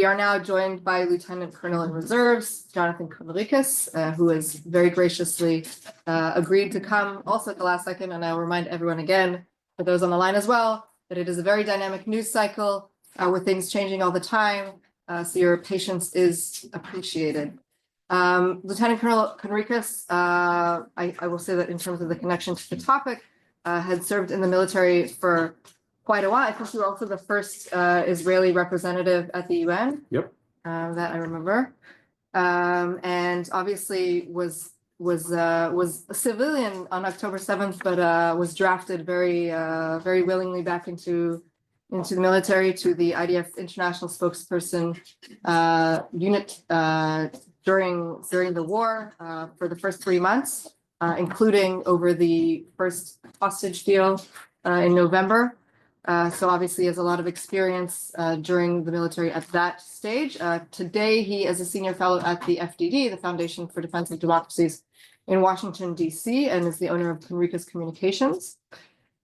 We are now joined by Lieutenant Colonel in Reserves, Jonathan Conricus, who has very graciously agreed to come also at the last second. And I will remind everyone again, for those on the line as well, that it is a very dynamic news cycle with things changing all the time. So your patience is appreciated. Lieutenant Colonel Conricus, I will say that in terms of the connection to the topic, had served in the military for quite a while. I think you were also the first Israeli representative at the UN. Yep. That I remember, and obviously was a civilian on October 7th, but was drafted very willingly back into the military, to the IDF International Spokesperson Unit during the war for the first 3 months, including over the first hostage deal in November. So obviously has a lot of experience during the military at that stage. Today, he is a senior fellow at the FDD, the Foundation for Defense of Democracies in Washington, D.C., and is the owner of Conricus Communications.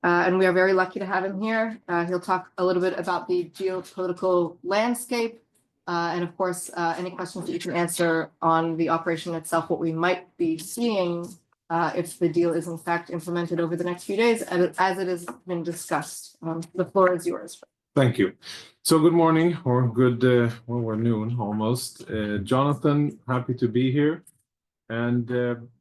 And we are very lucky to have him here. He'll talk a little bit about the geopolitical landscape, and of course, any questions that you can answer on the operation itself, what we might be seeing if the deal is in fact implemented over the next few days, as it has been discussed. The floor is yours. Thank you. So good morning, or good, well, we're noon almost. Jonathan, happy to be here. And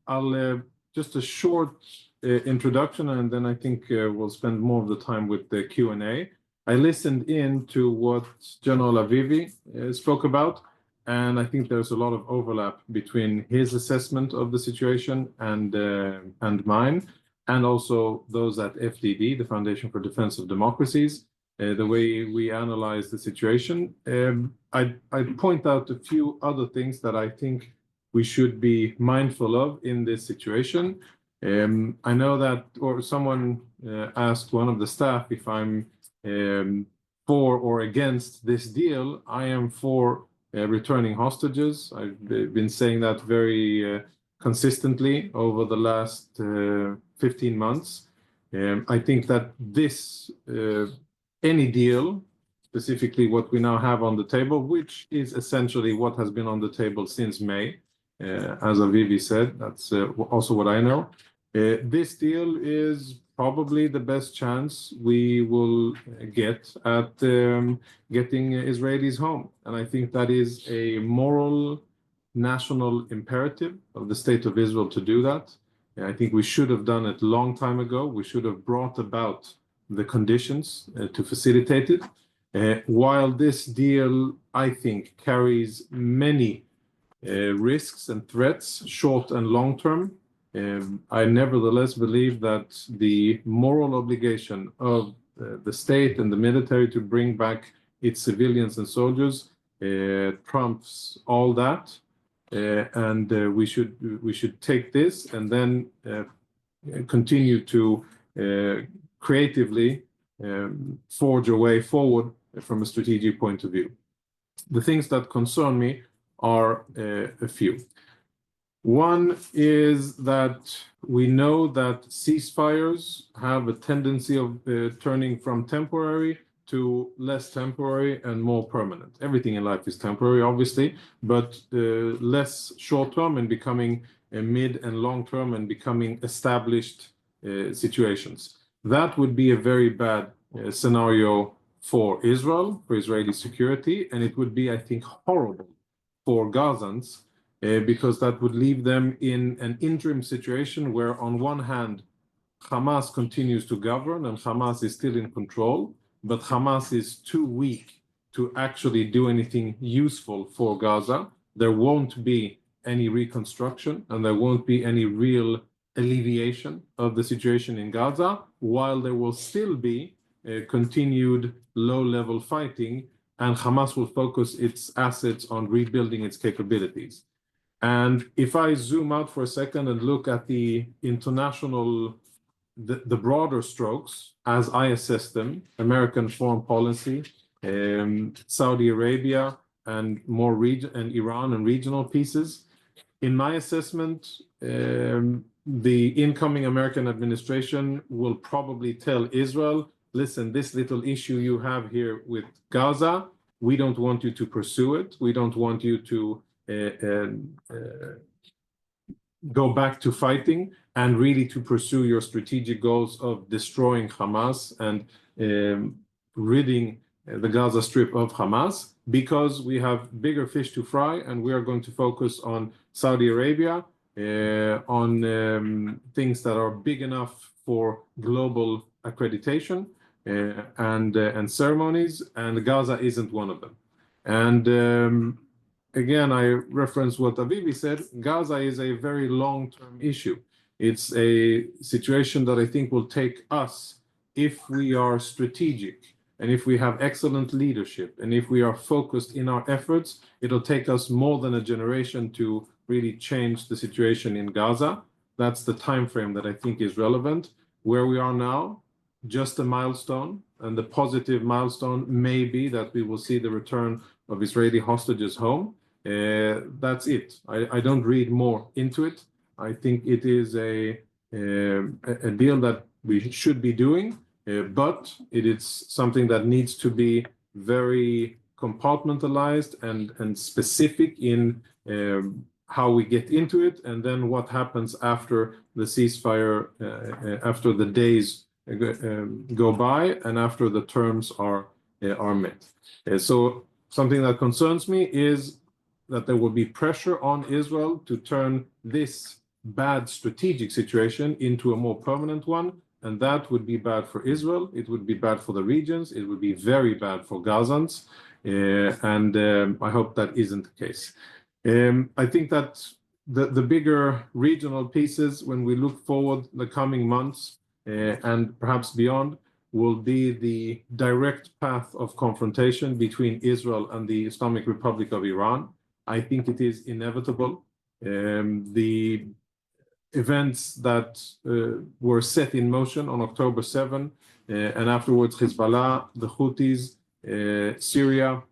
I'll just a short introduction, and then I think we'll spend more of the time with the Q&A. I listened in to what General Avivi spoke about, and I think there's a lot of overlap between his assessment of the situation and mine, and also those at FDD, the Foundation for Defense of Democracies, the way we analyze the situation. I'd point out a few other things that I think we should be mindful of in this situation. I know that, or someone asked one of the staff if I'm for or against this deal. I am for returning hostages. I've been saying that very consistently over the last 15 months. I think that this, any deal, specifically what we now have on the table, which is essentially what has been on the table since May, as Avivi said, that's also what I know. This deal is probably the best chance we will get at getting Israelis home. And I think that is a moral, national imperative of the state of Israel to do that. And I think we should have done it a long time ago. We should have brought about the conditions to facilitate it. While this deal, I think, carries many risks and threats, short and long term, I nevertheless believe that the moral obligation of the state and the military to bring back its civilians and soldiers trumps all that, and we should take this and then continue to creatively forge a way forward from a strategic point of view. The things that concern me are a few. One is that we know that ceasefires have a tendency of turning from temporary to less temporary and more permanent. Everything in life is temporary, obviously, but less short-term and becoming mid and long-term and becoming established situations. That would be a very bad scenario for Israel, for Israeli security, and it would be, I think, horrible for Gazans, because that would leave them in an interim situation where, on one hand, Hamas continues to govern and Hamas is still in control, but Hamas is too weak to actually do anything useful for Gaza. There won't be any reconstruction and there won't be any real alleviation of the situation in Gaza, while there will still be continued low-level fighting, and Hamas will focus its assets on rebuilding its capabilities. And if I zoom out for a second and look at the international, the broader strokes, as I assess them, American foreign policy, Saudi Arabia, and and Iran and regional pieces, in my assessment, the incoming American administration will probably tell Israel, listen, this little issue you have here with Gaza, we don't want you to pursue it. We don't want you to go back to fighting and really to pursue your strategic goals of destroying Hamas and ridding the Gaza Strip of Hamas, because we have bigger fish to fry, and we are going to focus on Saudi Arabia, on things that are big enough for global accreditation and ceremonies, and Gaza isn't one of them. And again, I reference what Avivi said. Gaza is a very long-term issue. It's a situation that I think will take us, if we are strategic, and if we have excellent leadership, and if we are focused in our efforts, it'll take us more than a generation to really change the situation in Gaza. That's the time frame that I think is relevant. Where we are now, just a milestone, and the positive milestone may be that we will see the return of Israeli hostages home. That's it. I don't read more into it. I think it is a deal that we should be doing, but it is something that needs to be very compartmentalized and specific in how we get into it, and then what happens after the ceasefire, after the days go by, and after the terms are met. So something that concerns me is that there will be pressure on Israel to turn this bad strategic situation into a more permanent one, and that would be bad for Israel. It would be bad for the regions. It would be very bad for Gazans, and I hope that isn't the case. I think that the bigger regional pieces, when we look forward the coming months and perhaps beyond, will be the direct path of confrontation between Israel and the Islamic Republic of Iran. I think it is inevitable. The events that were set in motion on October 7, and afterwards Hezbollah, the Houthis, Syria,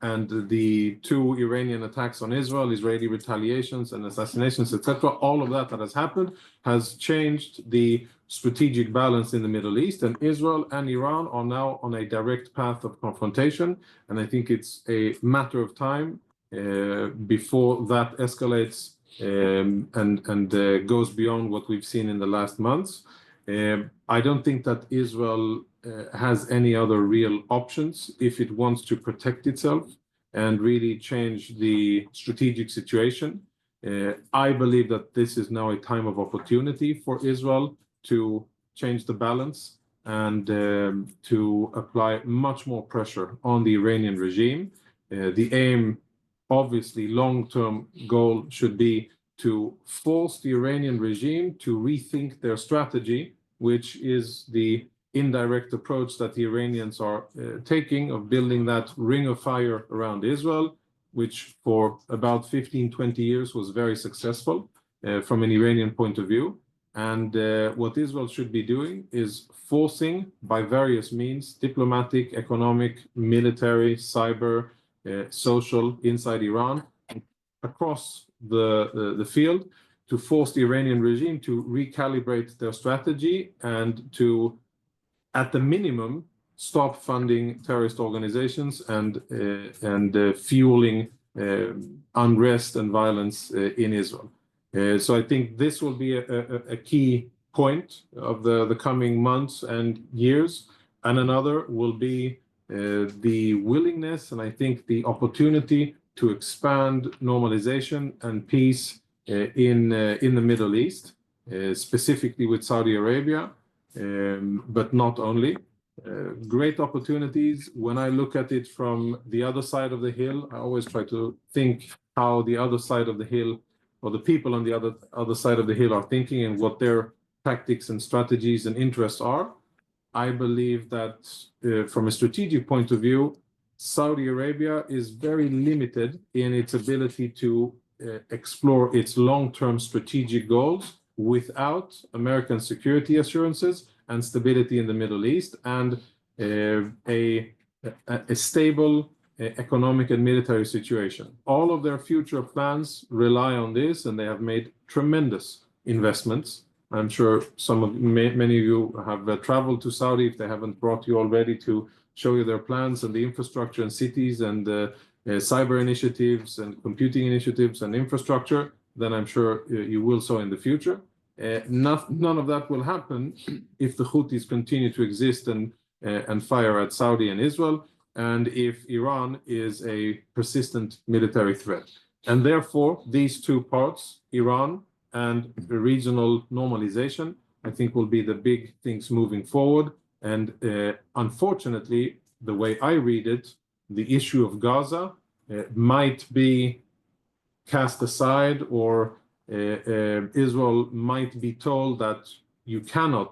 and the 2 Iranian attacks on Israel, Israeli retaliations and assassinations, etc., all of that has happened has changed the strategic balance in the Middle East, and Israel and Iran are now on a direct path of confrontation, and I think it's a matter of time before that escalates and goes beyond what we've seen in the last months. I don't think that Israel has any other real options if it wants to protect itself and really change the strategic situation. I believe that this is now a time of opportunity for Israel to change the balance and to apply much more pressure on the Iranian regime. The aim, obviously, long-term goal should be to force the Iranian regime to rethink their strategy, which is the indirect approach that the Iranians are taking of building that ring of fire around Israel, which for about 15-20 years was very successful from an Iranian point of view. And what Israel should be doing is forcing, by various means, diplomatic, economic, military, cyber, social, inside Iran, across the field, to force the Iranian regime to recalibrate their strategy and to, at the minimum, stop funding terrorist organizations and fueling unrest and violence in Israel. So I think this will be a key point of the coming months and years. And another will be the willingness and I think the opportunity to expand normalization and peace in the Middle East, specifically with Saudi Arabia, but not only. Great opportunities. When I look at it from the other side of the hill, I always try to think how the other side of the hill, or the people on the other side of the hill, are thinking and what their tactics and strategies and interests are. I believe that from a strategic point of view, Saudi Arabia is very limited in its ability to explore its long-term strategic goals without American security assurances and stability in the Middle East and a stable economic and military situation. All of their future plans rely on this, and they have made tremendous investments. I'm sure many of you have traveled to Saudi, if they haven't brought you already, to show you their plans and the infrastructure and cities and cyber initiatives and computing initiatives and infrastructure, then I'm sure you will so in the future. None of that will happen if the Houthis continue to exist and fire at Saudi and Israel, and if Iran is a persistent military threat. And therefore, these two parts, Iran and regional normalization, I think will be the big things moving forward. And unfortunately, the way I read it, the issue of Gaza might be cast aside, or Israel might be told that you cannot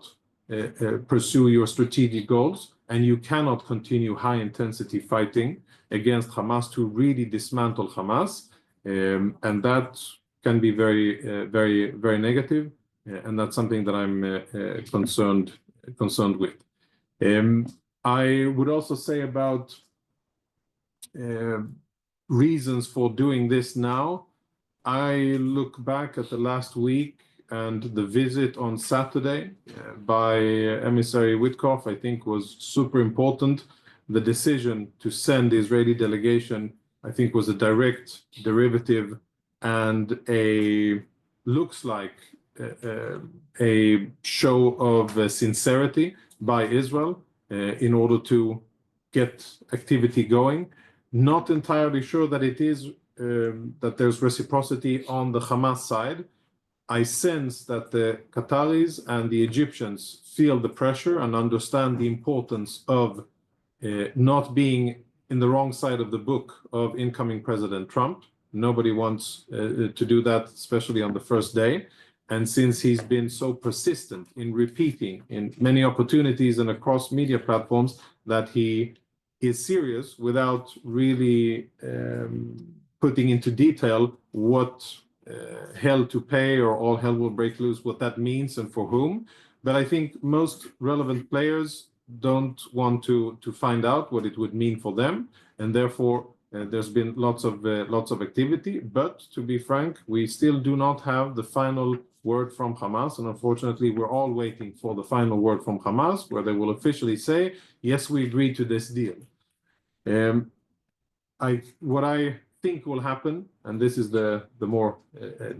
pursue your strategic goals and you cannot continue high-intensity fighting against Hamas to really dismantle Hamas. And that can be very negative, and that's something that I'm concerned with. I would also say about reasons for doing this now. I look back at the last week and the visit on Saturday by Emissary Witkoff, I think, was super important. The decision to send the Israeli delegation, I think, was a direct derivative and looks like a show of sincerity by Israel in order to get activity going. Not entirely sure that it is that there's reciprocity on the Hamas side. I sense that the Qataris and the Egyptians feel the pressure and understand the importance of not being in the wrong side of the book of incoming President Trump. Nobody wants to do that, especially on the first day. And since he's been so persistent in repeating in many opportunities and across media platforms that he is serious without really putting into detail what hell to pay or all hell will break loose, what that means and for whom. But I think most relevant players don't want to find out what it would mean for them, and therefore there's been lots of activity. But to be frank, we still do not have the final word from Hamas, and unfortunately we're all waiting for the final word from Hamas, where they will officially say, yes, we agree to this deal. What I think will happen, and this is the more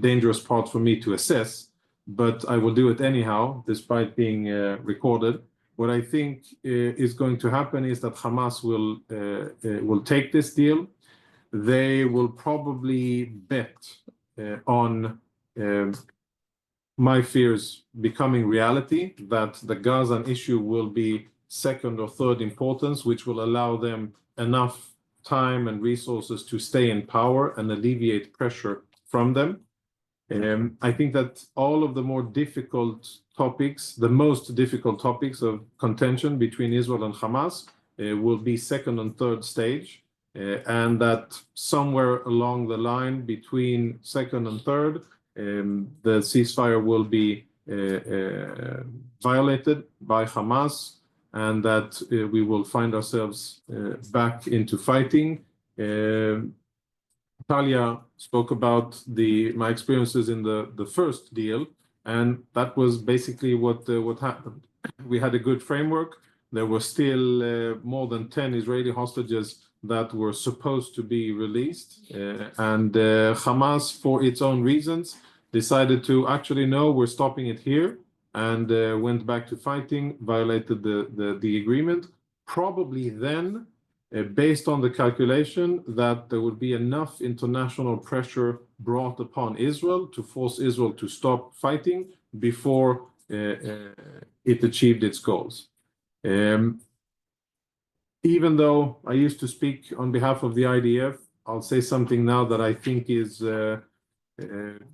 dangerous part for me to assess, but I will do it anyhow, despite being recorded. What I think is going to happen is that Hamas will take this deal. They will probably bet on my fears becoming reality, that the Gaza issue will be second or third importance, which will allow them enough time and resources to stay in power and alleviate pressure from them. I think that all of the more difficult topics, the most difficult topics of contention between Israel and Hamas will be second and third stage, and that somewhere along the line between second and third, the ceasefire will be violated by Hamas, and that we will find ourselves back into fighting. Talia spoke about my experiences in the first deal, and that was basically what happened. We had a good framework. There were still more than 10 Israeli hostages that were supposed to be released, and Hamas, for its own reasons, decided to actually, no, we're stopping it here, and went back to fighting, violated the agreement. Probably then, based on the calculation that there would be enough international pressure brought upon Israel to force Israel to stop fighting before it achieved its goals. Even though I used to speak on behalf of the IDF, I'll say something now that I think is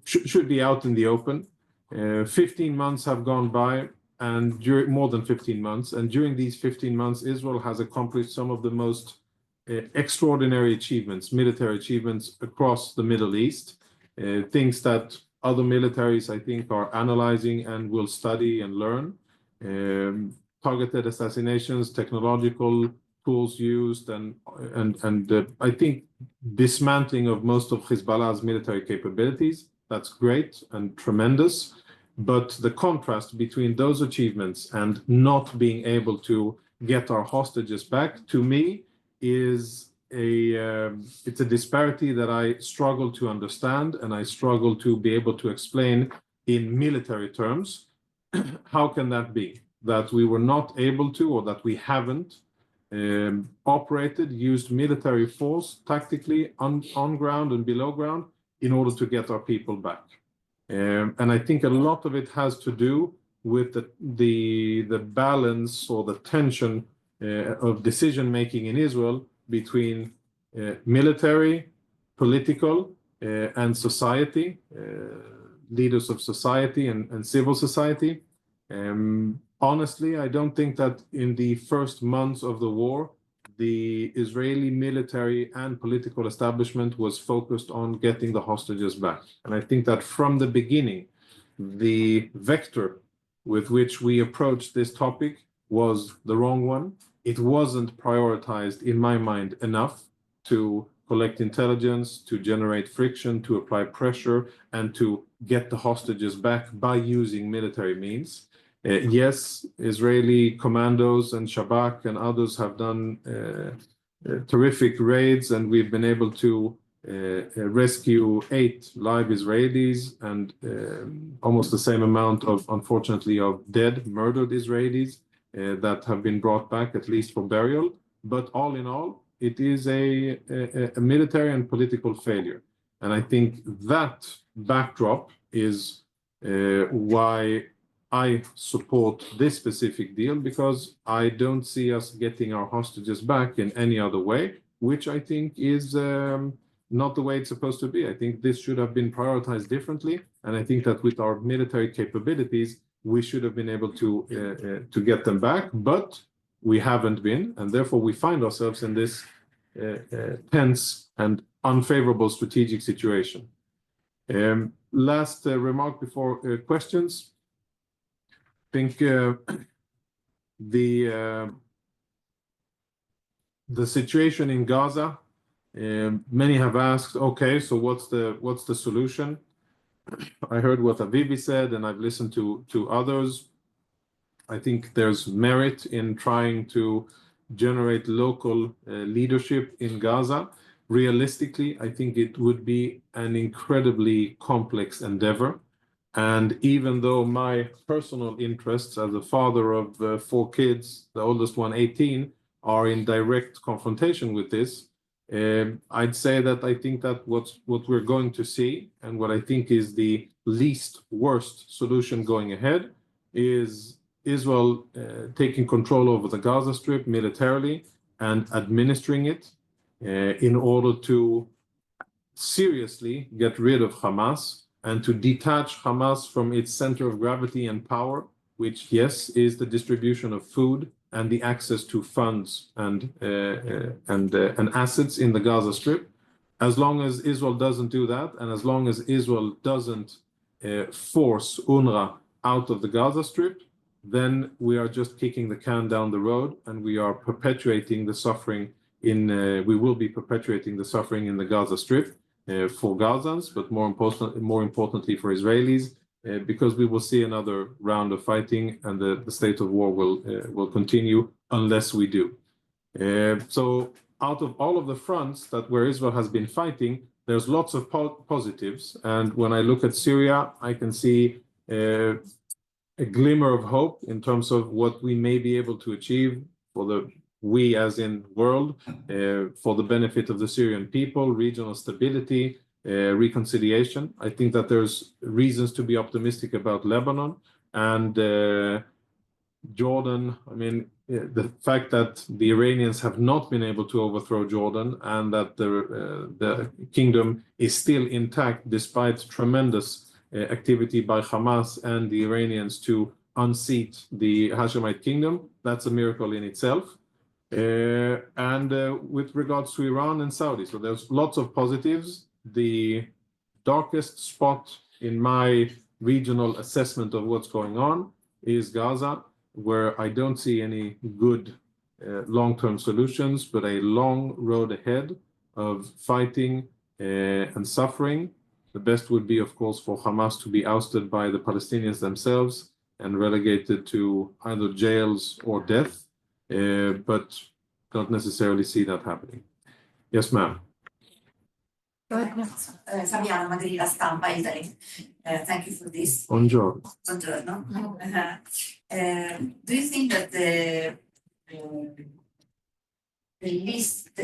should be out in the open. 15 months have gone by, and more than 15 months, and during these 15 months, Israel has accomplished some of the most extraordinary achievements, military achievements across the Middle East, things that other militaries, I think, are analyzing and will study and learn. Targeted assassinations, technological tools used, and I think dismantling of most of Hezbollah's military capabilities. That's great and tremendous. But the contrast between those achievements and not being able to get our hostages back, to me, is it's a disparity that I struggle to understand, and I struggle to be able to explain in military terms. How can that be? That we were not able to, or that we haven't used military force tactically on ground and below ground in order to get our people back. And I think a lot of it has to do with the balance or the tension of decision making in Israel between military, political, and society, leaders of society and civil society. Honestly, I don't think that in the first months of the war, the Israeli military and political establishment was focused on getting the hostages back. And I think that from the beginning, the vector with which we approached this topic was the wrong one. It wasn't prioritized, in my mind, enough to collect intelligence, to generate friction, to apply pressure, and to get the hostages back by using military means. Yes, Israeli commandos and Shabak and others have done terrific raids, and we've been able to rescue 8 live Israelis and almost the same amount of, unfortunately, of dead, murdered Israelis that have been brought back, at least for burial. But all in all, it is a military and political failure. And I think that backdrop is why I support this specific deal, because I don't see us getting our hostages back in any other way, which I think is not the way it's supposed to be. I think this should have been prioritized differently. And I think that with our military capabilities, we should have been able to get them back, but we haven't been. And therefore, we find ourselves in this tense and unfavorable strategic situation. Last remark before questions. I think the situation in Gaza, many have asked, okay, so what's the solution? I heard what Avivi said, and I've listened to others. I think there's merit in trying to generate local leadership in Gaza. Realistically, I think it would be an incredibly complex endeavor. And even though my personal interests as a father of 4 kids, the oldest one 18, are in direct confrontation with this, I'd say that I think that what we're going to see, and what I think is the least worst solution going ahead, is Israel taking control over the Gaza Strip militarily and administering it in order to seriously get rid of Hamas and to detach Hamas from its center of gravity and power, which, yes, is the distribution of food and the access to funds and assets in the Gaza Strip. As long as Israel doesn't do that, and as long as Israel doesn't force UNRWA out of the Gaza Strip, then we are just kicking the can down the road, and we are perpetuating the suffering we will be perpetuating the suffering in the Gaza Strip for Gazans, but more importantly for Israelis, because we will see another round of fighting, and the state of war will continue unless we do. So out of all of the fronts where Israel has been fighting, there's lots of positives. And when I look at Syria, I can see a glimmer of hope in terms of what we may be able to achieve we as in world, for the benefit of the Syrian people, regional stability, reconciliation. I think that there's reasons to be optimistic about Lebanon and Jordan. I mean, the fact that the Iranians have not been able to overthrow Jordan, and that the kingdom is still intact despite tremendous activity by Hamas and the Iranians to unseat the Hashemite kingdom, that's a miracle in itself. And with regards to Iran and Saudi, so there's lots of positives. The darkest spot in my regional assessment of what's going on is Gaza, where I don't see any good long-term solutions, but a long road ahead of fighting and suffering. The best would be, of course, for Hamas to be ousted by the Palestinians themselves and relegated to either jails or death. but don't necessarily see that happening. Yes, ma'am. Fabiana Magri, La Stampa, Italy. Thank you for this. Buongiorno. Buongiorno. Do you think that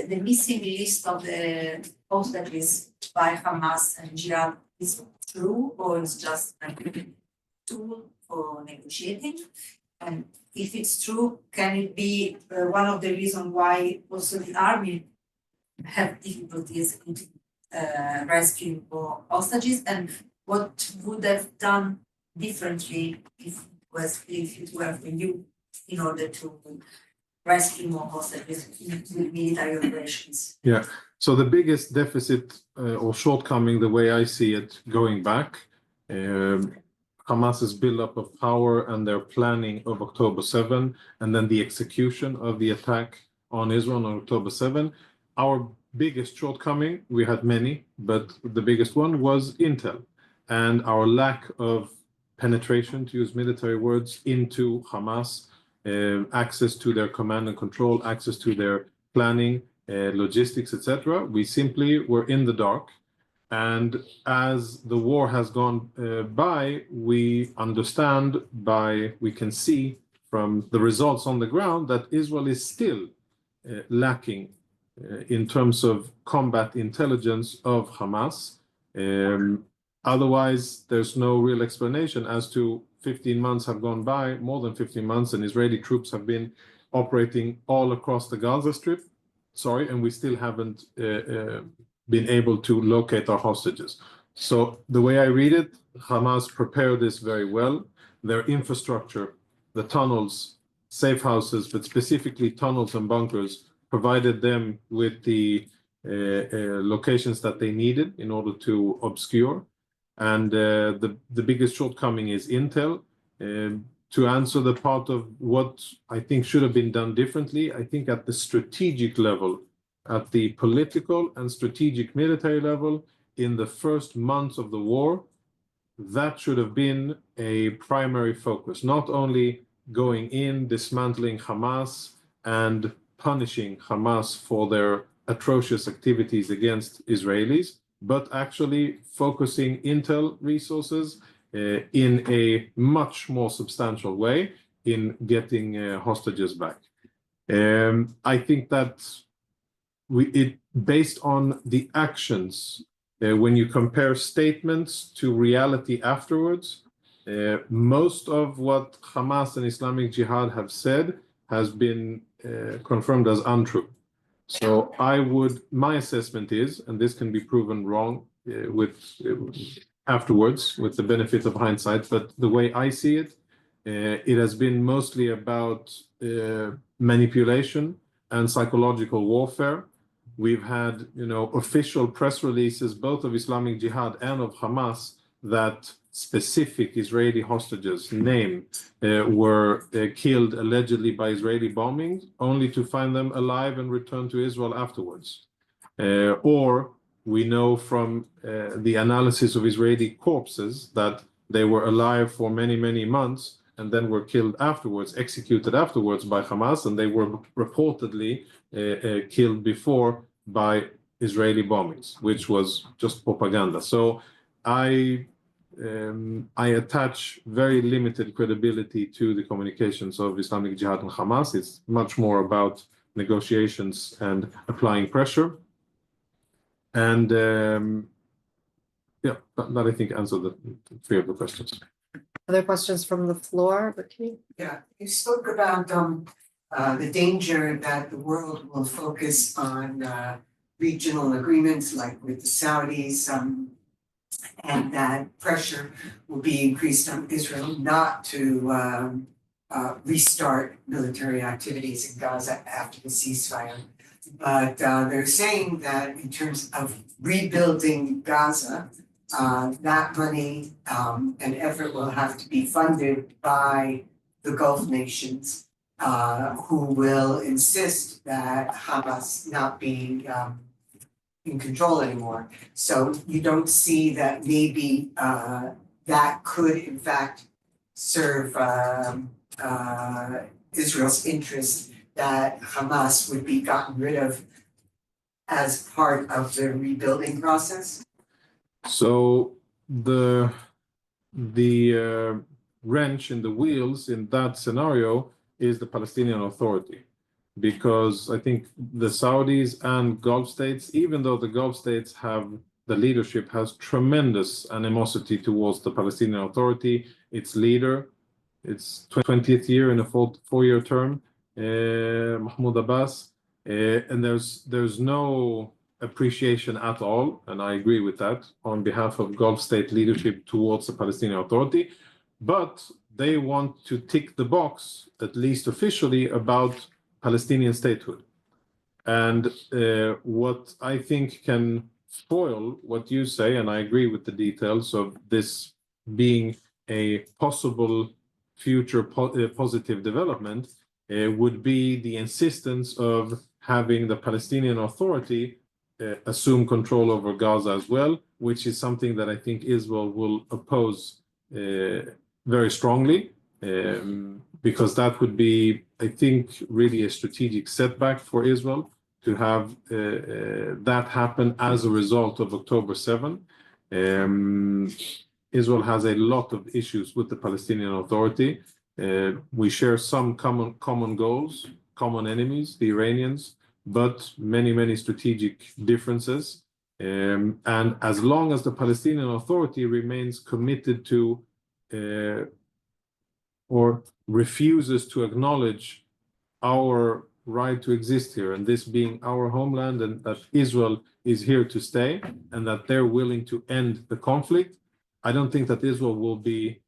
the missing list of the hostages by Hamas and Jihad is true, or is just a tool for negotiating? And if it's true, can it be one of the reasons why also the army have difficulties in rescuing hostages? And what would have done differently if it were for you in order to rescue more hostages with military operations? Yeah. So the biggest deficit or shortcoming, the way I see it going back, Hamas's buildup of power and their planning of October 7, and then the execution of the attack on Israel on October 7. Our biggest shortcoming, we had many, but the biggest one was intel and our lack of penetration, to use military words, into Hamas, access to their command and control, access to their planning, logistics, etc. We simply were in the dark. And as the war has gone by, we can see from the results on the ground that Israel is still lacking in terms of combat intelligence of Hamas. Otherwise, there's no real explanation as to 15 months have gone by, more than 15 months, and Israeli troops have been operating all across the Gaza Strip. And we still haven't been able to locate our hostages. So the way I read it, Hamas prepared this very well. Their infrastructure, the tunnels, safe houses, but specifically tunnels and bunkers, provided them with the locations that they needed in order to obscure. And the biggest shortcoming is intel. To answer the part of what I think should have been done differently, I think at the strategic level, at the political and strategic military level, in the first months of the war, that should have been a primary focus, not only going in, dismantling Hamas and punishing Hamas for their atrocious activities against Israelis, but actually focusing intel resources in a much more substantial way in getting hostages back. I think that based on the actions, when you compare statements to reality afterwards, most of what Hamas and Islamic Jihad have said has been confirmed as untrue. So my assessment is, and this can be proven wrong afterwards with the benefit of hindsight, but the way I see it, it has been mostly about manipulation and psychological warfare. We've had, official press releases, both of Islamic Jihad and of Hamas, that specific Israeli hostages named were killed allegedly by Israeli bombings, only to find them alive and return to Israel afterwards. Or we know from the analysis of Israeli corpses that they were alive for many, many months and then were killed afterwards, executed afterwards by Hamas, and they were reportedly killed before by Israeli bombings, which was just propaganda. So I attach very limited credibility to the communications of Islamic Jihad and Hamas. It's much more about negotiations and applying pressure. And that I think answered the three of the questions. Other questions from the floor? Yeah, you spoke about the danger that the world will focus on regional agreements like with the Saudis, and that pressure will be increased on Israel not to restart military activities in Gaza after the ceasefire. But they're saying that in terms of rebuilding Gaza, that money and effort will have to be funded by the Gulf nations, who will insist that Hamas not be in control anymore. So you don't see that maybe that could in fact serve Israel's interest, that Hamas would be gotten rid of as part of the rebuilding process? So the wrench in the wheels in that scenario is the Palestinian Authority, because I think the Saudis and Gulf states, even though the Gulf states the leadership has tremendous animosity towards the Palestinian Authority, its leader, its 20th year in a four-year term, Mahmoud Abbas, and there's no appreciation at all, and I agree with that, on behalf of Gulf state leadership towards the Palestinian Authority, but they want to tick the box, at least officially, about Palestinian statehood. And what I think can foil what you say, and I agree with the details of this being a possible future positive development, would be the insistence of having the Palestinian Authority assume control over Gaza as well, which is something that I think Israel will oppose very strongly, because that would be, I think, really a strategic setback for Israel to have that happen as a result of October 7. Israel has a lot of issues with the Palestinian Authority. We share some common goals, common enemies, the Iranians, but many strategic differences. And as long as the Palestinian Authority remains committed to or refuses to acknowledge our right to exist here, and this being our homeland, and that Israel is here to stay, and that they're willing to end the conflict, I don't think that Israel will be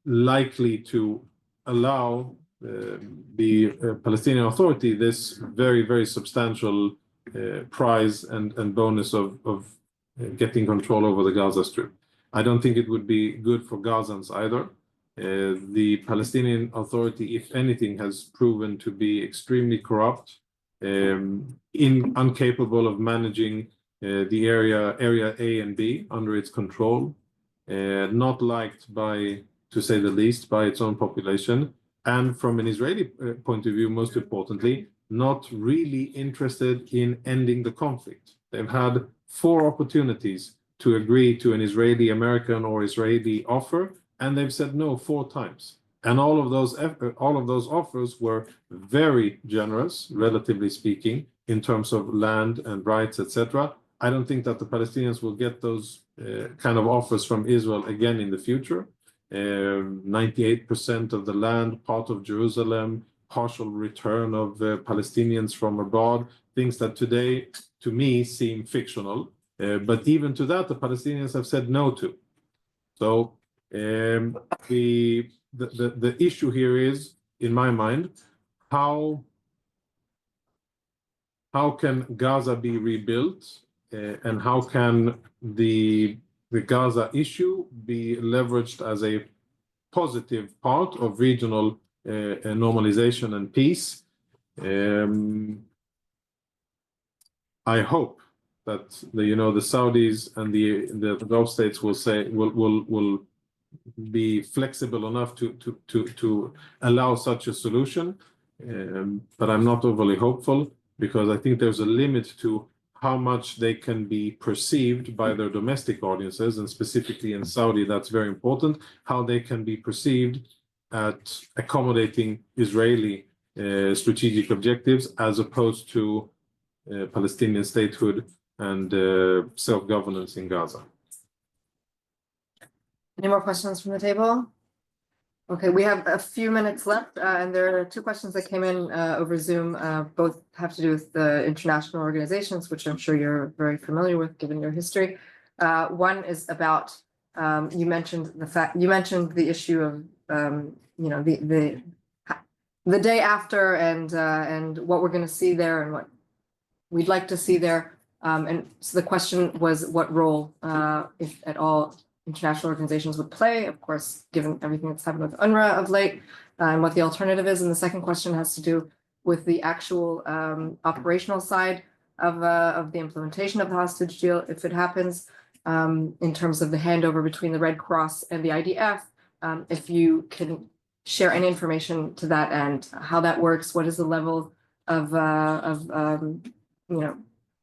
likely to allow the Palestinian Authority this very substantial prize and bonus of getting control over the Gaza Strip. I don't think it would be good for Gazans either. The Palestinian Authority, if anything, has proven to be extremely corrupt, incapable of managing the area A and B under its control, not liked by, to say the least, by its own population, and from an Israeli point of view, most importantly, not really interested in ending the conflict. They've had 4 opportunities to agree to an Israeli, American, or Israeli offer, and they've said no 4 times. And all of those offers were very generous, relatively speaking, in terms of land and rights, etc. I don't think that the Palestinians will get those kind of offers from Israel again in the future. 98% of the land, part of Jerusalem, partial return of Palestinians from abroad, things that today, to me, seem fictional. But even to that, the Palestinians have said no to. So the issue here is, in my mind, how can Gaza be rebuilt, and how can the Gaza issue be leveraged as a positive part of regional normalization and peace. I hope that the Saudis and the Gulf states will be flexible enough to allow such a solution, but I'm not overly hopeful, because I think there's a limit to how much they can be perceived by their domestic audiences, and specifically in Saudi, that's very important, how they can be perceived at accommodating Israeli strategic objectives as opposed to Palestinian statehood and self-governance in Gaza. Any more questions from the table? Okay, we have a few minutes left, and there are 2 questions that came in over Zoom. Both have to do with the international organizations, which I'm sure you're very familiar with, given your history. One is about you mentioned the issue of the day after, and what we're going to see there, and what we'd like to see there. And so the question was what role, if at all, international organizations would play, of course, given everything that's happened with UNRWA of late, and what the alternative is. And the second question has to do with the actual operational side of the implementation of the hostage deal, if it happens, in terms of the handover between the Red Cross and the IDF, if you can share any information to that end, how that works, what is the level of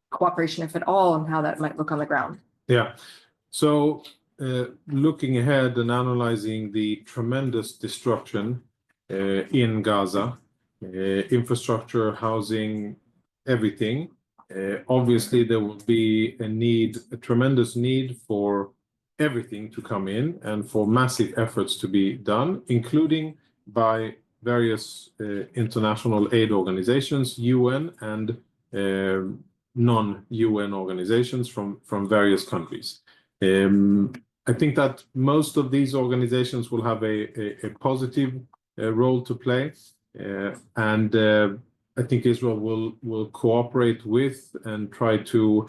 cooperation, if at all, and how that might look on the ground. Yeah. So looking ahead and analyzing the tremendous destruction in Gaza, infrastructure, housing, everything, obviously there will be a tremendous need for everything to come in and for massive efforts to be done, including by various international aid organizations, UN and non-UN organizations from various countries. I think that most of these organizations will have a positive role to play, and I think Israel will cooperate with and try to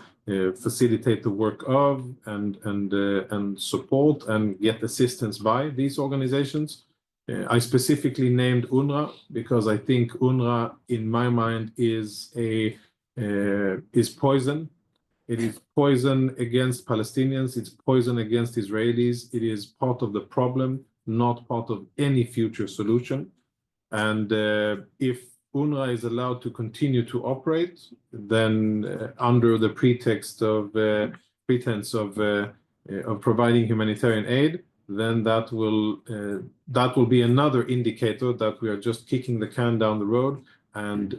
facilitate the work of and support and get assistance by these organizations. I specifically named UNRWA because I think UNRWA, in my mind, is poison. It is poison against Palestinians. It's poison against Israelis. It is part of the problem, not part of any future solution. And if UNRWA is allowed to continue to operate, then under the pretense of providing humanitarian aid, then that will be another indicator that we are just kicking the can down the road and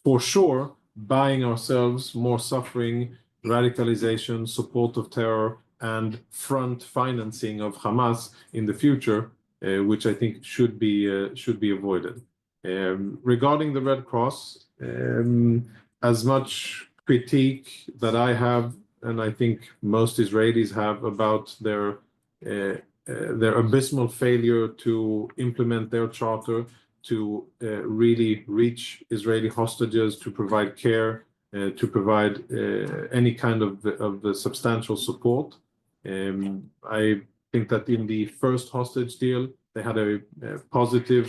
for sure buying ourselves more suffering, radicalization, support of terror, and front financing of Hamas in the future, which I think should be avoided. Regarding the Red Cross, as much critique that I have, and I think most Israelis have, about their abysmal failure to implement their charter, to really reach Israeli hostages, to provide care, to provide any kind of substantial support. I think that in the first hostage deal, they had a positive,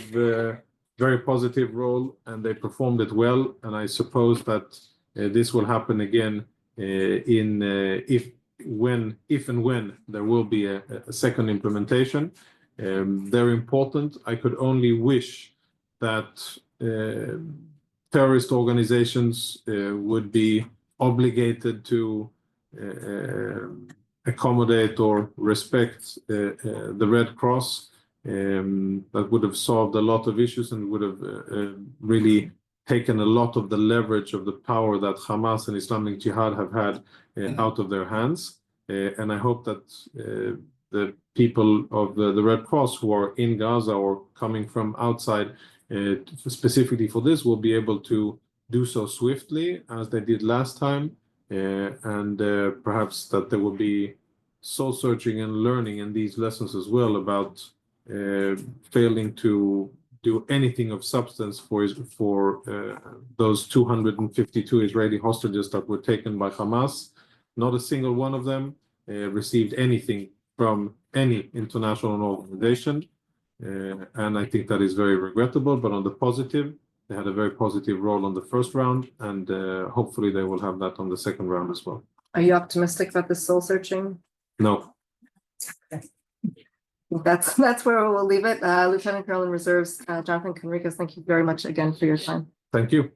very positive role, and they performed it well. And I suppose that this will happen again if and when there will be a second implementation. They're important. I could only wish that terrorist organizations would be obligated to accommodate or respect the Red Cross. That would have solved a lot of issues and would have really taken a lot of the leverage of the power that Hamas and Islamic Jihad have had out of their hands. And I hope that the people of the Red Cross who are in Gaza or coming from outside specifically for this will be able to do so swiftly as they did last time, and perhaps that there will be soul searching and learning in these lessons as well about failing to do anything of substance for those 252 Israeli hostages that were taken by Hamas. Not a single one of them received anything from any international organization. And I think that is very regrettable, but on the positive, they had a very positive role on the first round, and hopefully they will have that on the second round as well. Are you optimistic about the soul searching? No. That's where we'll leave it. Lieutenant Colonel in Reserves, Jonathan Conricus, thank you very much again for your time. Thank you.